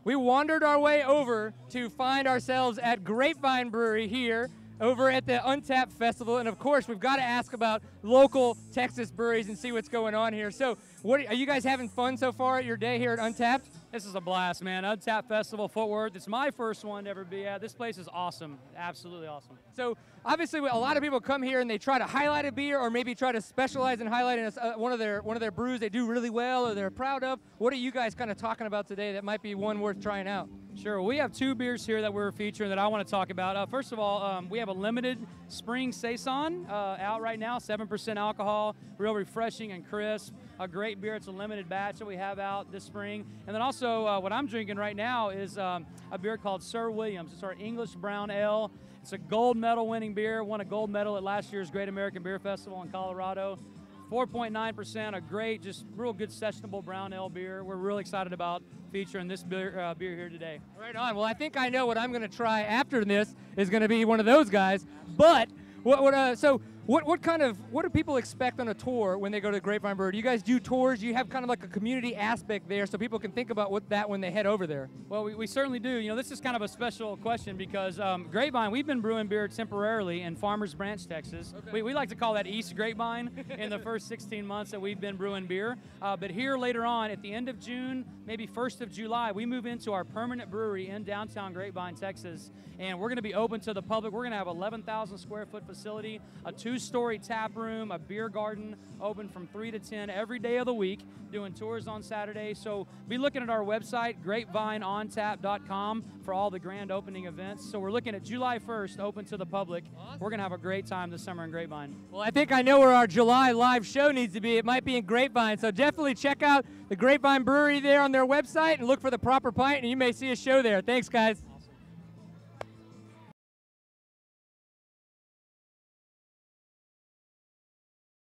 we wandered our way over to find ourselves at Grapevine Brewery here over at the Untapped Festival, and of course we've got to ask about local Texas breweries and see what's going on here. So what are you guys having fun so far at your day here at Untapped? This is a blast, man. Untapped Festival, Fort Worth. It's my first one to ever be at. This place is awesome, absolutely awesome. So obviously a lot of people come here and they try to highlight a beer or maybe try to specialize in highlighting one of their brews they do really well or they're proud of. What are you guys kind of talking about today that might be one worth trying out? Sure, we have two beers here that we're featuring that I want to talk about. First of all, we have a limited spring Saison out right now, 7% alcohol, real refreshing and crisp. A great beer. It's a limited batch that we have out this spring. And then also what I'm drinking right now is a beer called Sir Williams. It's our English Brown Ale. It's a gold medal winning beer, won a gold medal at last year's Great American Beer Festival in Colorado. 4.9%, a great, just real good sessionable brown ale beer. We're really excited about featuring this beer here today. Right on. Well, I think I know what I'm going to try after this is going to be one of those guys. But what do people expect on a tour when they go to Grapevine Brewery? Do you guys do tours? Do you have kind of like a community aspect there so people can think about when they head over there? Well, we certainly do. You know, this is kind of a special question because Grapevine, we've been brewing beer temporarily in Farmers Branch, Texas. Okay. We like to call that East Grapevine in the first 16 months that we've been brewing beer. But here later on, at the end of June, maybe 1st of July, we move into our permanent brewery in downtown Grapevine, Texas. And we're going to be open to the public. We're going to have 11,000 square foot facility, a 2-story tap room, a beer garden, open from 3 to 10 every day of the week, doing tours on Saturday. So be looking at our website, grapevineontap.com, for all the grand opening events. So we're looking at July 1st, open to the public. Awesome. We're going to have a great time this summer in Grapevine. Well, I think I know where our July live show needs to be. It might be in Grapevine. So definitely check out the Grapevine Brewery there on their website and look for the proper pint, and you may see a show there. Thanks, guys.